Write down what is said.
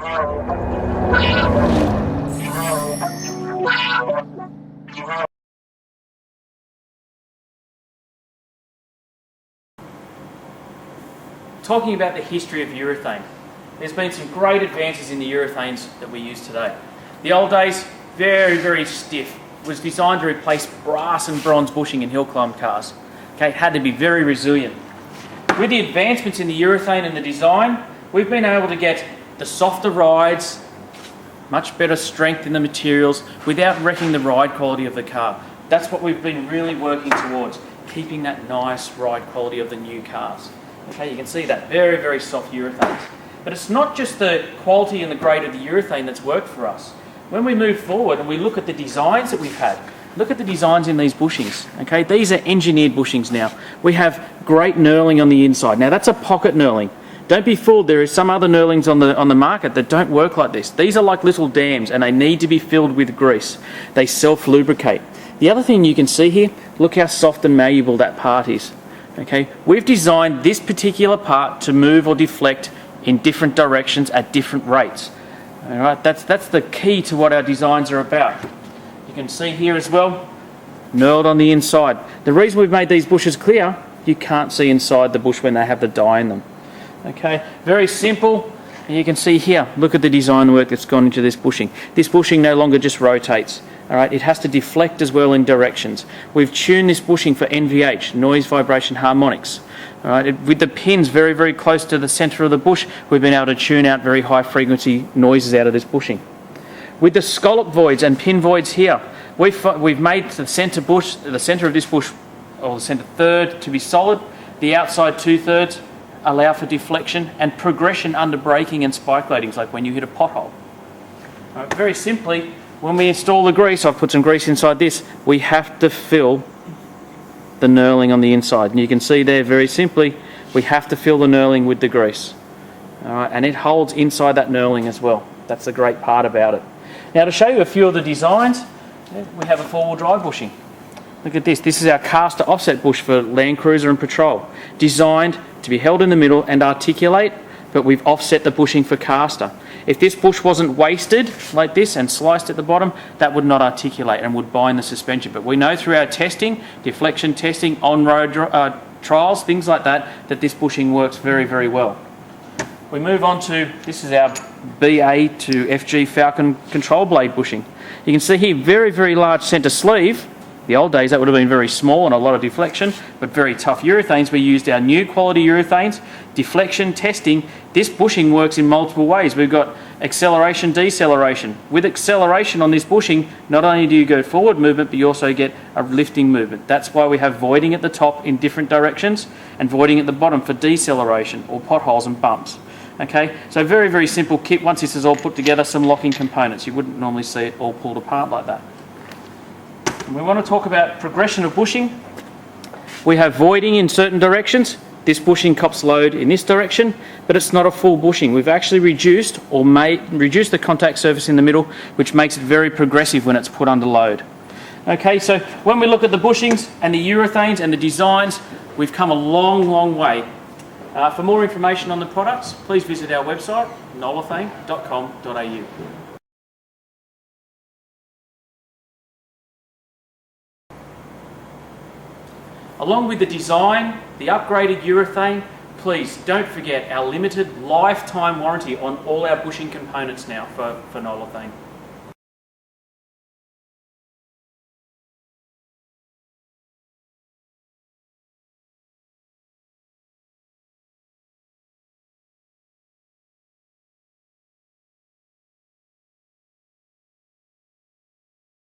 Talking about the history of urethane, there's been some great advances in the urethanes that we use today. The old days, very, very stiff. It was designed to replace brass and bronze bushing in hill climb cars. Okay, it had to be very resilient. With the advancements in the urethane and the design, we've been able to get the softer rides, much better strength in the materials without wrecking the ride quality of the car. That's what we've been really working towards, keeping that nice ride quality of the new cars. Okay, you can see that, very, very soft urethanes. But it's not just the quality and the grade of the urethane that's worked for us. When we move forward and we look at the designs that we've had, look at the designs in these bushings. Okay, these are engineered bushings now. We have great knurling on the inside. Now that's a pocket knurling. Don't be fooled, there are some other knurlings on the market that don't work like this. These are like little dams and they need to be filled with grease. They self-lubricate. The other thing you can see here, look how soft and malleable that part is. Okay, we've designed this particular part to move or deflect in different directions at different rates. All right, that's the key to what our designs are about. You can see here as well, knurled on the inside. The reason we've made these bushes clear, you can't see inside the bush when they have the dye in them. Okay, very simple. And you can see here, look at the design work that's gone into this bushing. This bushing no longer just rotates. All right, it has to deflect as well in directions. We've tuned this bushing for NVH, noise, vibration, harmonics. All right, with the pins very, very close to the centre of the bush, we've been able to tune out very high frequency noises out of this bushing. With the scallop voids and pin voids here, we've made the centre bush, the centre of this bush, or the centre third, to be solid. The outside 2/3 allow for deflection and progression under braking and spike loadings, like when you hit a pothole. All right, very simply, when we install the grease, I've put some grease inside this, we have to fill the knurling on the inside. And you can see there very simply, we have to fill the knurling with the grease. All right, and it holds inside that knurling as well. That's the great part about it. Now to show you a few of the designs, we have a 4-wheel drive bushing. Look at this. This is our caster offset bush for Land Cruiser and Patrol. Designed to be held in the middle and articulate, but we've offset the bushing for caster. If this bush wasn't wasted like this and sliced at the bottom, that would not articulate and would bind the suspension. But we know through our testing, deflection testing, on-road trials, things like that, that this bushing works very, very well. We move on to, this is our BA to FG Falcon control blade bushing. You can see here, very, very large centre sleeve. The old days that would have been very small and a lot of deflection, but very tough urethanes. We used our new quality urethanes, deflection, testing. This bushing works in multiple ways. We've got acceleration, deceleration. With acceleration on this bushing, not only do you go forward movement, but you also get a lifting movement. That's why we have voiding at the top in different directions and voiding at the bottom for deceleration or potholes and bumps. Okay, so very, very simple kit. Once this is all put together, some locking components. You wouldn't normally see it all pulled apart like that. We want to talk about progression of bushing. We have voiding in certain directions. This bushing cops load in this direction, but it's not a full bushing. We've actually reduced the contact surface in the middle, which makes it very progressive when it's put under load. Okay, so when we look at the bushings and the urethanes and the designs, we've come a long, long way. For more information on the products, please visit our website, nolathane.com.au. Along with the design, the upgraded urethane, please don't forget our limited lifetime warranty on all our bushing components now for Nolathane.